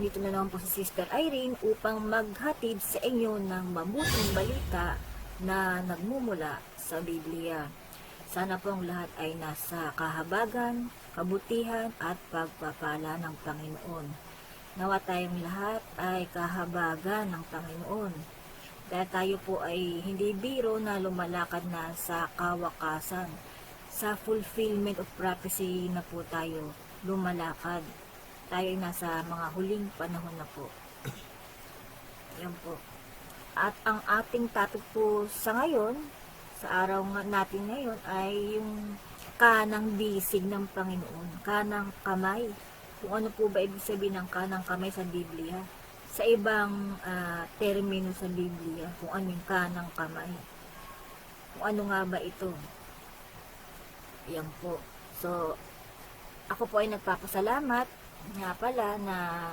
andito na naman po si Sister Irene upang maghatid sa inyo ng mabuting balita na nagmumula sa Biblia. Sana po ang lahat ay nasa kahabagan, kabutihan at pagpapala ng Panginoon. Nawa tayong lahat ay kahabagan ng Panginoon. Dahil tayo po ay hindi biro na lumalakad na sa kawakasan. Sa fulfillment of prophecy na po tayo lumalakad. Tayo ay nasa mga huling panahon na po. Yan po. At ang ating topic po sa ngayon, sa araw natin ngayon, ay yung kanang bisig ng Panginoon. Kanang kamay. Kung ano po ba ibig sabihin ng kanang kamay sa Biblia. Sa ibang termino sa Biblia, kung ano yung kanang kamay. Kung ano nga ba ito. Yan po. So, ako po ay nagpapasalamat nga pala na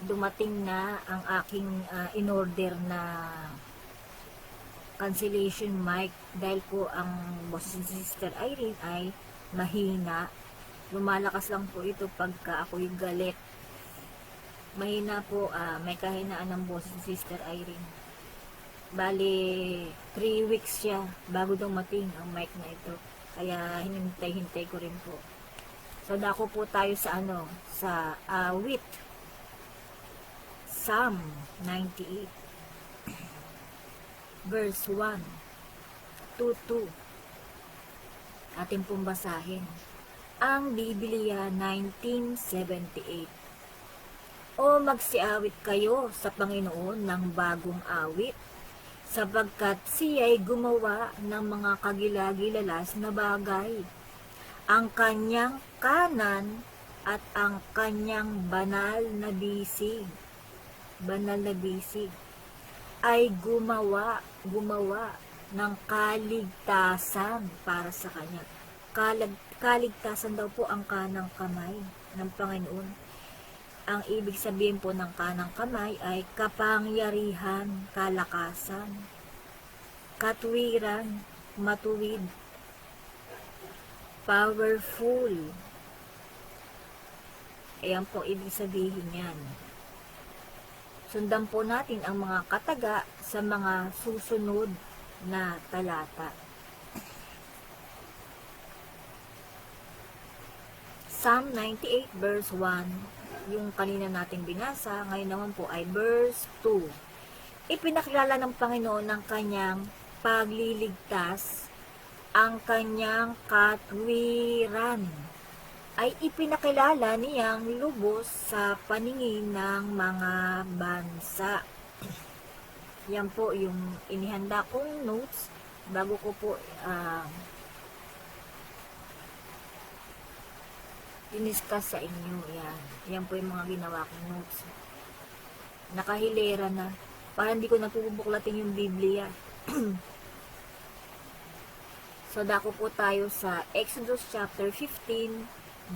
dumating na ang aking in-order na cancellation mic dahil po ang boses ni Sister Irene ay mahina. Lumalakas lang po ito pagka ako'y galit. Mahina po, may kahinaan ng boses ni Sister Irene. Bali, 3 weeks siya bago dumating ang mic na ito. Kaya hinintay-hintay ko rin po. So, dako po tayo sa sa awit. Psalm 98. Verse 1 to 2. Ating pong basahin. Ang Biblia 1978. O magsiawit kayo sa Panginoon ng bagong awit, sapagkat siya'y gumawa ng mga kagilagilalas na bagay. Ang kanyang kanan at ang kanyang banal na bisig ay gumawa ng kaligtasan para sa kanya. Kaligtasan daw po ang kanang kamay ng Panginoon. Ang ibig sabihin po ng kanang kamay ay kapangyarihan, kalakasan, katwiran, matuwid, powerful. Ayan po ibig sabihin yan. Sundan po natin ang mga kataga sa mga susunod na talata. Psalm 98 verse 1, yung kanina nating binasa, ngayon naman po ay verse 2. Ipinakilala ng Panginoon ng kanyang pagliligtas, ang kanyang katwiran ay ipinakilala niyang lubos sa paningin ng mga bansa. Yan po yung inihanda kong notes bago ko po diniscuss sa inyo. Yan po yung mga ginawa kong notes. Nakahilera na. Para hindi ko napubuklatin yung Biblia. So, dako po tayo sa Exodus chapter 15,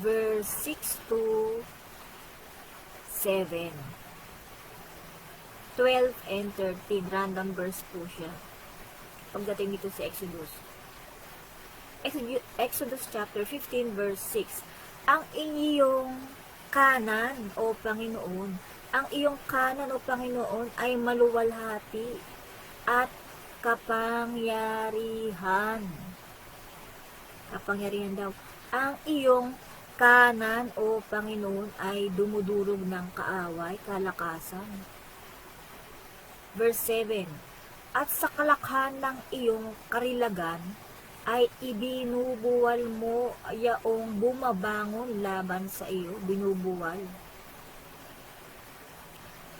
verse 6 to 7. 12 and 13. Random verse po siya. Pagdating dito sa Exodus. Exodus chapter 15, verse 6. Ang iyong kanan, o Panginoon, ang iyong kanan, o Panginoon, ay maluwalhati at kapangyarihan. Kapangyarihan daw. Ang iyong kanan, o Panginoon, ay dumudurog ng kaaway, kalakasan. Verse 7. At sa kalakhan ng iyong karilagan, ay ibinubuwal mo yaong bumabangon laban sa iyo, binubuwal.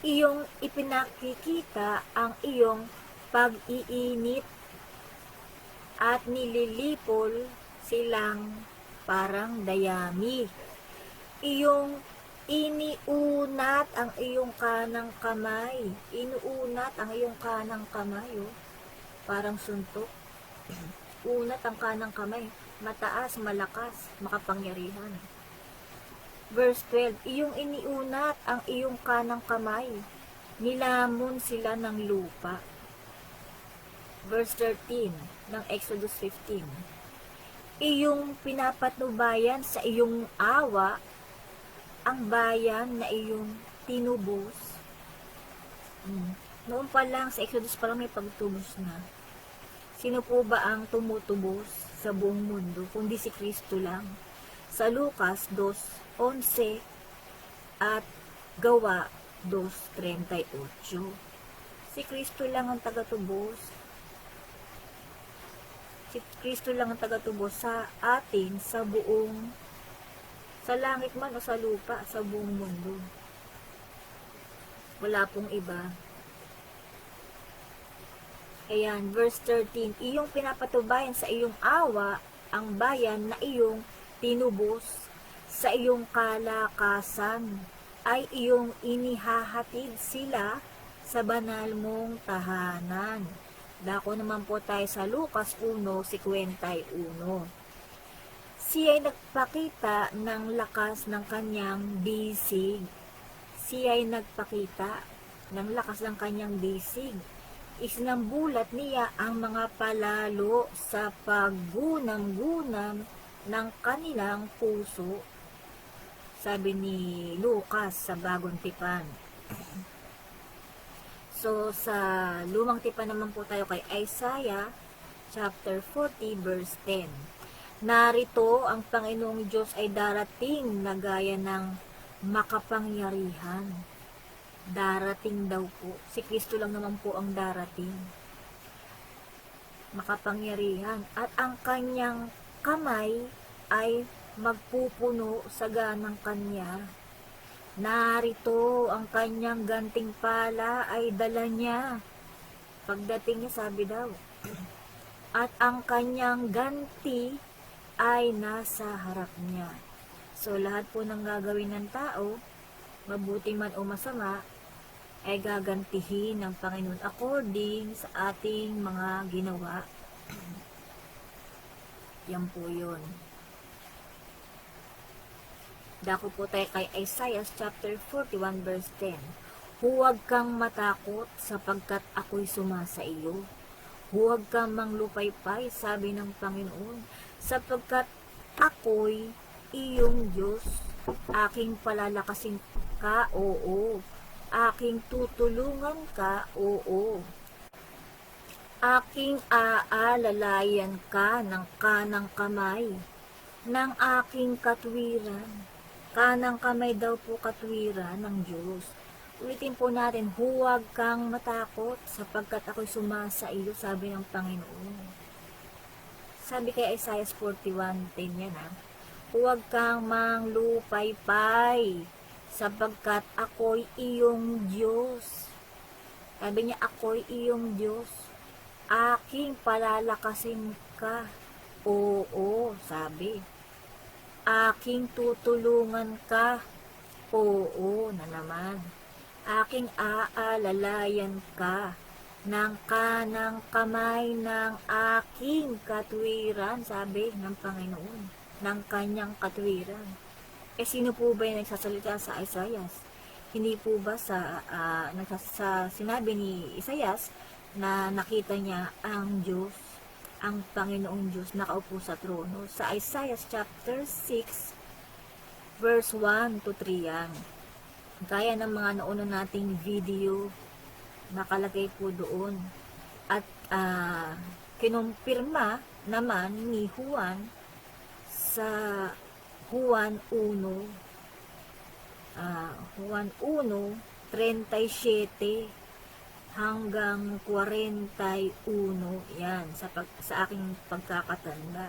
Iyong ipinakikita ang iyong pag-iinit at nililipol silang parang dayami. Iyong iniunat ang iyong kanang kamay. Inuunat ang iyong kanang kamay, parang suntok. Unat ang kanang kamay. Mataas, malakas, makapangyarihan. Verse 12. Iyong iniunat ang iyong kanang kamay. Nilamon sila ng lupa. Verse 13 ng Exodus 15. Iyong pinapatnubayan sa iyong awa ang bayan na iyong tinubos. Noon pa lang, sa Exodus pa lang may pagtubos na. Sino po ba ang tumutubos sa buong mundo, kundi si Kristo lang? Sa Lucas 2:11 at Gawa 2:38. Si Kristo lang ang tagatubos. Si Kristo lang ang tagatubos sa atin, sa buong, sa langit man o sa lupa, sa buong mundo. Wala pong iba. Ayan, verse 13, iyong pinapatubayan sa iyong awa ang bayan na iyong tinubos, sa iyong kalakasan ay iyong inihahatid sila sa banal mong tahanan. Dako naman po tayo sa Lucas 1:51. Siya ay nagpakita ng lakas ng kanyang bisig. Siya ay nagpakita ng lakas ng kanyang bisig. Isinambulat niya ang mga palalo sa paggunam-gunam ng kanilang puso. Sabi ni Lucas sa Bagong Tipan. So, sa Lumang Tipan naman po tayo kay Isaiah chapter 40 verse 10. Narito ang Panginoong Diyos ay darating na gaya ng makapangyarihan. Darating daw po. Si Kristo lang naman po ang darating. Makapangyarihan. At ang kanyang kamay ay magpupuno sa ganang kanya. Narito ang kanyang gantimpala ay dala niya. Pagdating niya, sabi daw. At ang kanyang ganti ay nasa harap niya. So, lahat po ng gagawin ng tao, mabuti man o masama, ay gagantihin ng Panginoon according sa ating mga ginawa. Yan po yun. Dako po tayo kay Isaiah chapter 41 verse 10. Huwag kang matakot sapagkat ako'y sumasa iyo. Huwag kang manglupaypay, sabi ng Panginoon, sapagkat ako'y iyong Diyos. Aking palalakasin ka, oo. Aking tutulungan ka, oo. Aking aalalayan ka ng kanang kamay, ng aking katwiran. Kanang kamay daw po katwiran ng Diyos. Ulitin po natin, huwag kang matakot sapagkat ako'y sumasa iyo, sabi ng Panginoon. Sabi kay Isaiah 41:10 yan ha. Huwag kang manglupaypay sapagkat ako'y iyong Diyos. Sabi niya, ako'y iyong Diyos. Aking palalakasin ka. Oo, sabi. Aking tutulungan ka. Oo na naman. Aking aalalayan ka ng kanang kamay ng aking katwiran, sabi ng Panginoon, ng kanyang katwiran. Sino po ba yung nagsasalita sa Isaiah? Hindi po ba sa sinabi ni Isaias na nakita niya ang Diyos, ang Panginoong Diyos nakaupo sa trono? Sa Isaiah chapter 6 verse 1 to 3 yan. Gaya ng mga nauna nating video, nakalagay po doon. At kinumpirma naman ni Juan sa Juan 1:37 hanggang 41. Yan, sa aking pagkakatanda.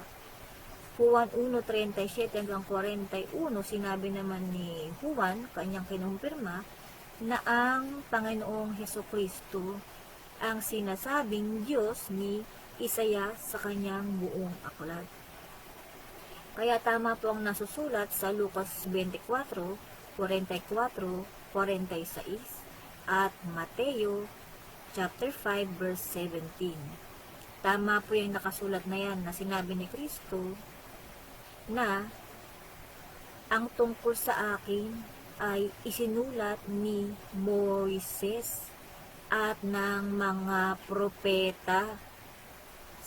Juan 1:37 hanggang 41, sinabi naman ni Juan, kanyang kinumpirma, na ang Panginoong Hesukristo ang sinasabing Diyos ni Isaiah sa kanyang buong aklat. Kaya tama po ang nasusulat sa Lucas 24:44-46 at Mateo chapter 5 verse 17. Tama po yung nakasulat na yan na sinabi ni Kristo na ang tungkol sa akin ay isinulat ni Moises at ng mga propeta.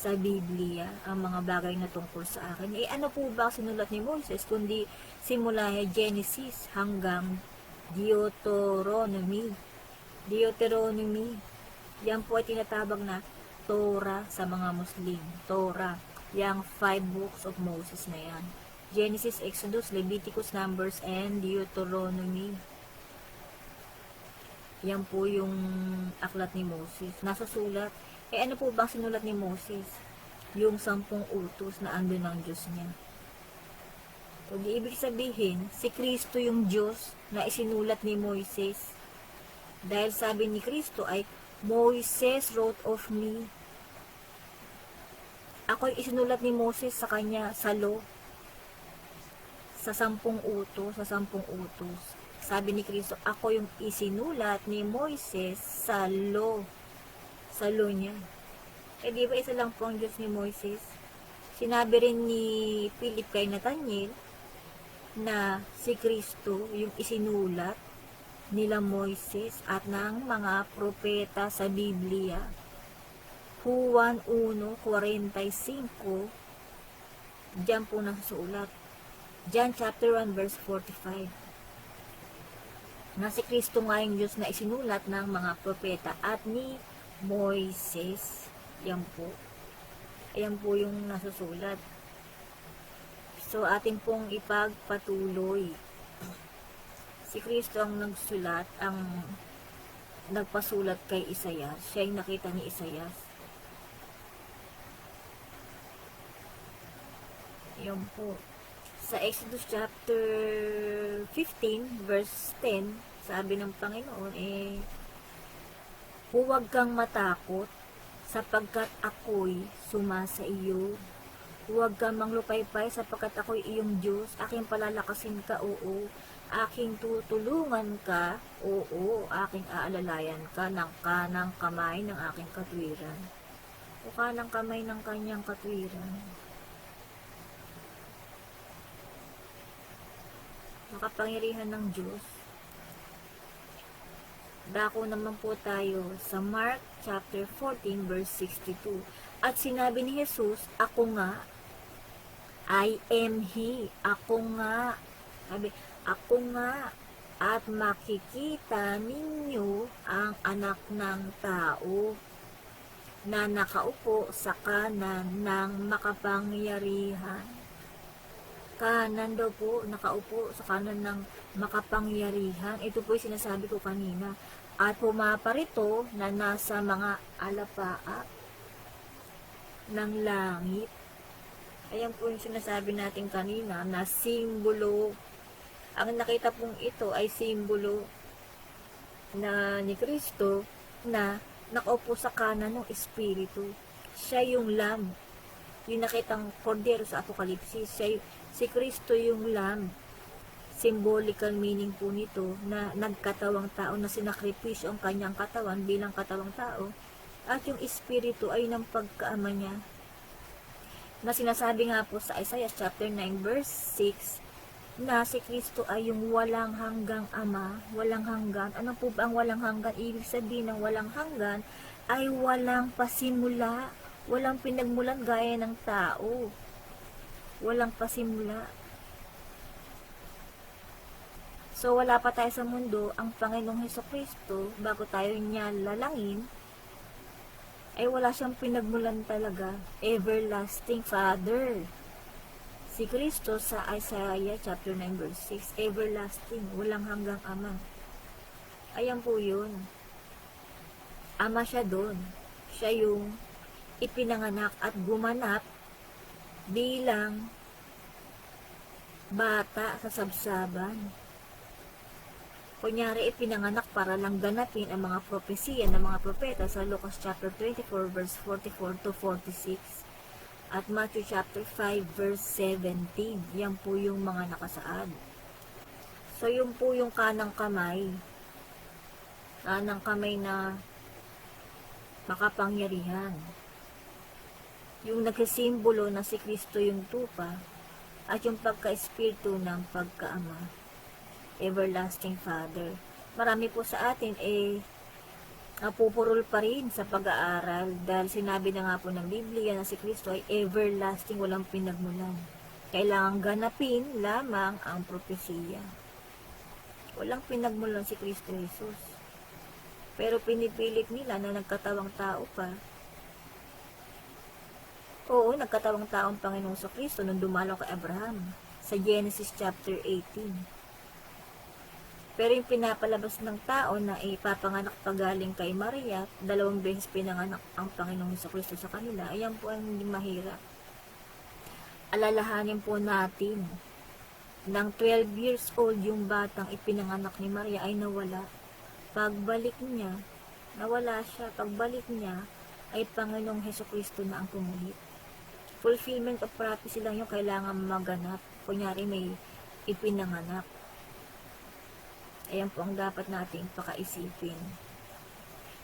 sa Biblia ang mga bagay na tungkol sa akin. Ano po ba sinulat ni Moses kundi simula Genesis hanggang Deuteronomy. Deuteronomy, yan po ay tinatabag na Torah sa mga Muslim. Torah, yung 5 books of Moses na yan. Genesis, Exodus, Leviticus, Numbers, and Deuteronomy. Yan po yung aklat ni Moses. Nasa sulat. Ano po bang sinulat ni Moses? Yung 10 utos na andun ng Diyos niya. So, ibig sabihin, si Kristo yung Diyos na isinulat ni Moises. Dahil sabi ni Kristo ay, Moses wrote of me. Ako'y isinulat ni Moses sa kanya sa law. Sa 10 utos, Sabi ni Kristo, ako yung isinulat ni Moises sa law. Sa law niya. Di ba isa lang po ang Diyos ni Moises? Sinabi rin ni Philip kay Nathaniel na si Kristo yung isinulat nila Moises at ng mga propeta sa Biblia. Juan 1:45, diyan po nasusulat. John chapter 1 verse 45. Na si Kristo nga yung Diyos na isinulat ng mga propeta at ni Moises. Yan po. Ayan po yung nasusulat. So, atin pong ipagpatuloy. Si Kristo ang nagsulat, ang nagpasulat kay Isaias. Siya yung nakita ni Isaias. Yan po. Sa Exodus chapter 15 verse 10, sabi ng Panginoon, huwag kang matakot sapagkat ako'y sumasa iyo. Huwag kang manglupaypay sapagkat ako'y iyong Diyos. Aking palalakasin ka, oo. Aking tutulungan ka, oo. Aking aalalayan ka ng kanang kamay ng aking katwiran. O kanang kamay ng kanyang katwiran. Makapangyarihan ng Diyos. Dako naman po tayo sa Mark chapter 14 verse 62. At sinabi ni Jesus, ako nga, I am He. Ako nga. Sabi, ako nga. At makikita ninyo ang anak ng tao na nakaupo sa kanan ng makapangyarihan. Kanan daw po, nakaupo sa kanan ng makapangyarihan. Ito po yung sinasabi ko kanina. At pumaparito na nasa mga alapaap ng langit. Ayan po yung sinasabi natin kanina na simbolo. Ang nakita pong ito ay simbolo na ni Kristo na nakaupo sa kanan ng Espiritu. Siya yung Lamb. Yung nakitang kordero sa Apokalipsis. Si Kristo yung Lamb. Symbolical meaning po nito na nagkatawang tao na sinakripisyo ang kanyang katawan bilang katawang tao. At yung Espiritu ay ng pagkaama niya. Na sinasabi nga po sa Isaiah chapter 9 verse 6 na si Kristo ay yung walang hanggang Ama, walang hanggan. Ano po ba ang walang hanggan? Ibig sabihin ng walang hanggan ay walang pasimula, walang pinagmulan gaya ng tao. Walang pasimula. So wala pa tayo sa mundo, ang Panginoong Hesukristo, bago tayo niya lalangin, ay wala siyang pinagmulan talaga. Everlasting Father. Si Kristo sa Isaiah chapter 9 verse 6, everlasting, walang hanggang Ama. Ayan po yun. Ama siya doon. Siya yung ipinanganak at gumanap bilang bata sa sabsaban. Kunyari, ipinanganak para lang ganapin ang mga propesiya ng mga propeta sa Lucas chapter 24 verse 44 to 46 at Matthew chapter 5 verse 17. Yan po yung mga nakasaad. So, yun po yung kanang kamay. Kanang kamay na makapangyarihan. Yung nagsimbolo na si Kristo yung tupa at yung pagka-espiritu ng pagkaama. Everlasting Father. Marami po sa atin napupurol pa rin sa pag-aaral dahil sinabi na nga po ng Biblia na si Kristo ay everlasting, walang pinagmulan. Kailangang ganapin lamang ang propesiya. Walang pinagmulan si Kristo Jesus. Pero pinipilit nila na nagkatawang tao pa. Oo, nagkatawang tao ang Panginoong Kristo nung dumalaw kay Abraham sa Genesis chapter 18. Pero yung pinapalabas ng tao na ipapanganak pa galing kay Maria, 2 beses pinanganak ang Panginoong Kristo sa kanila, ayan po ang hindi mahirap. Alalahanin po natin, nang 12 years old yung batang ipinanganak ni Maria ay nawala. Pagbalik niya, nawala siya. Pagbalik niya, ay Panginoong Kristo na ang pumulit. Fulfillment of prophecy lang yung kailangan maganap. Kunyari may ipinanganak. Ayan po ang dapat nating pakaisipin.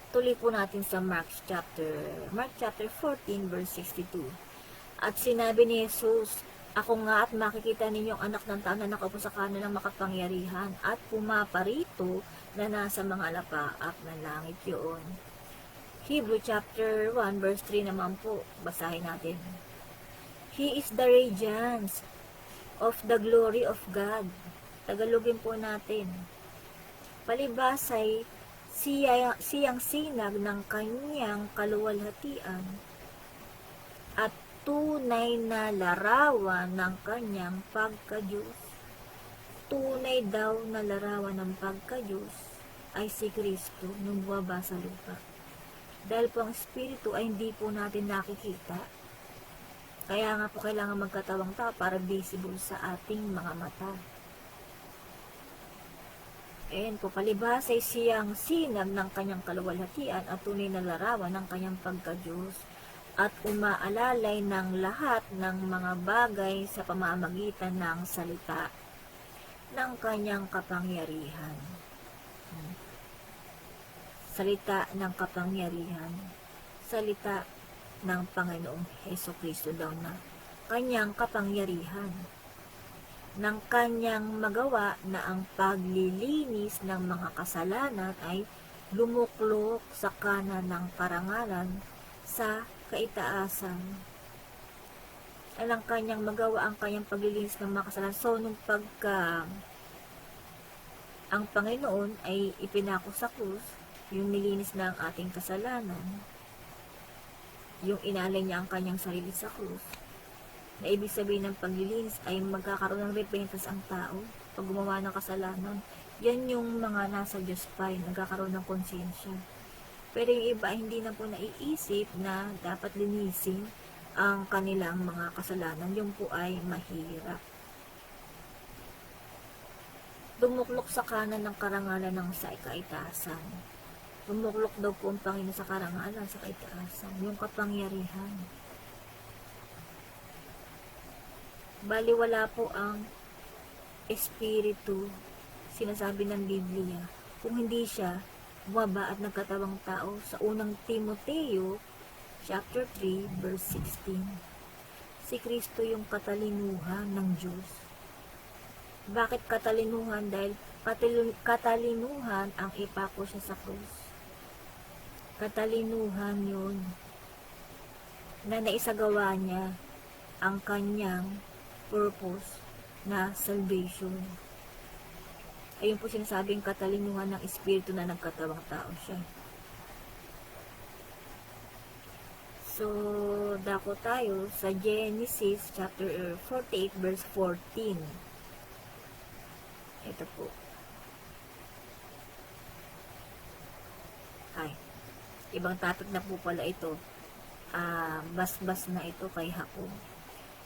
Tuloy po natin sa Mark chapter 14 verse 62. At sinabi ni Jesus, ako nga at makikita ninyong anak ng tao na nakaupo sa kanan ng makapangyarihan at pumaparito na nasa mga lapaak ng langit yun. Hebrew chapter 1 verse 3 naman po, basahin natin. He is the radiance of the glory of God. Tagalogin po natin. Palibasay, siyang sinag ng kanyang kaluwalhatian at tunay na larawan ng kanyang pagka-Diyos. Tunay daw na larawan ng pagka-Diyos ay si Kristo nung bumaba sa lupa. Dahil po ang Espiritu ay hindi po natin nakikita. Kaya nga po kailangan magkatawang tao para visible sa ating mga mata. Ayan po, palibhas ay siyang sinag ng kanyang kaluwalhatian at tunay na larawan ng kanyang pagka-Diyos at umaalalay ng lahat ng mga bagay sa pamamagitan ng salita ng kanyang kapangyarihan. Salita ng kapangyarihan. Salita ng Panginoong Kristo daw na kanyang kapangyarihan. Ng kanyang magawa na ang paglilinis ng mga kasalanan ay lumuklok sa kanan ng karangalan sa kaitaasan. Ang kanyang magawa ang kanyang paglilinis ng mga kasalanan. So, nung pagka ang Panginoon ay ipinako sa krus, yung nilinis na ang ating kasalanan, yung inalay niya ang kanyang sarili sa krus, na ibig sabihin ng paglilinis ay magkakaroon ng repentance ang tao pag gumawa ng kasalanan. Yan yung mga nasa Diyos pa, nagkakaroon ng konsensya. Pero yung iba hindi na po naiisip na dapat linisin ang kanilang mga kasalanan. Yung po ay mahirap. Dumuklok sa kanan ng karangalan ng sa kaitaasan. Dumuklok daw po ang Panginoon sa karangalan, sa kaitaasan. Yung kapangyarihan. Baliwala po ang Espiritu, sinasabi ng Biblia, kung hindi siya bumaba at nagkatawang tao sa unang Timoteo chapter 3 verse 16. Si Kristo yung katalinuhan ng Diyos. Bakit katalinuhan? Dahil katalinuhan ang ipako siya sa krus. Katalinuhan yun na naisagawa niya ang kanyang purpose na salvation. Ayun po sinasabing katalinuhan ng Espiritu na nagkatawang tao siya. So, dako tayo sa Genesis chapter 48 verse 14. Ito po. Ay, ibang topic na po pala ito. Bas-bas na ito kay Jacob.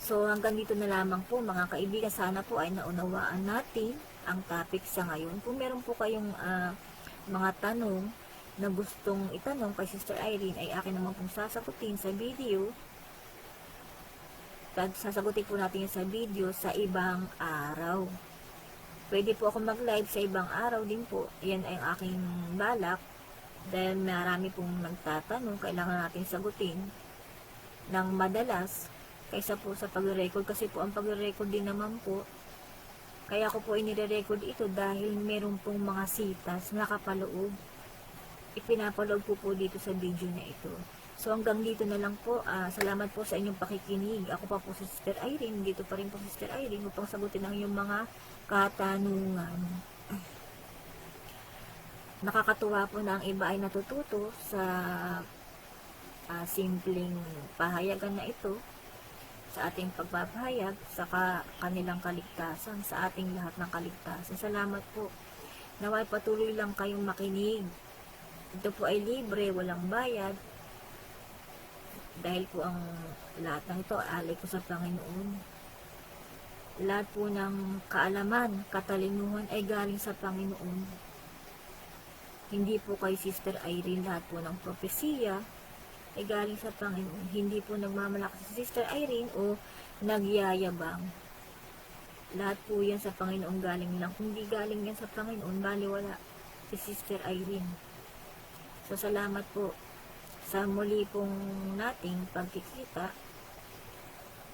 So, hanggang dito na lamang po mga kaibigan. Sana po ay naunawaan natin ang topic sa ngayon. Kung meron po kayong mga tanong na gustong itanong kay Sister Irene, ay akin naman pong sasagutin sa video. Sasagutin po natin sa video sa ibang araw. Pwede po ako mag-live sa ibang araw din po. Yan ay aking balak. Dahil marami pong nagtatanong, kailangan natin sagutin ng madalas kaysa po sa pag-record, kasi po ang pag-record din naman po, kaya ko po inire-record ito dahil meron pong mga sitas nakapaloob. ipinapalog po dito sa video na ito. So hanggang dito na lang po. Salamat po sa inyong pakikinig. Ako pa po si Sister Irene. Dito pa rin po si Sister Irene upang sagutin ang inyong mga katanungan. Nakakatuwa po na ang iba ay natututo sa simpleng pahayagan na ito, sa ating pagpapahayag, sa kanilang kaligtasan, sa ating lahat ng kaligtasan. Salamat po. Naway patuloy lang kayong makinig. Ito po ay libre, walang bayad. Dahil po ang lahat ng ito, alay ko sa Panginoon. Lahat po ng kaalaman, katalinuhan ay galing sa Panginoon. Hindi po kay Sister Irene. Lahat po ng propesiya ay galing sa Panginoon. Hindi po nagmamalakas si Sister Irene o nagyayabang. Lahat po yan sa Panginoon galing lang. Kung di galing yan sa Panginoon, baliwala si Sister Irene. So, salamat po sa muli pong nating pagkikita.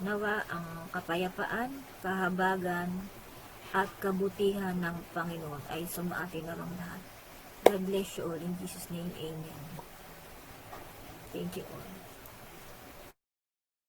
Nawa ang kapayapaan, kahabagan, at kabutihan ng Panginoon ay sumaatin na lang lahat. God bless you all. In Jesus' name, amen. Thank you all.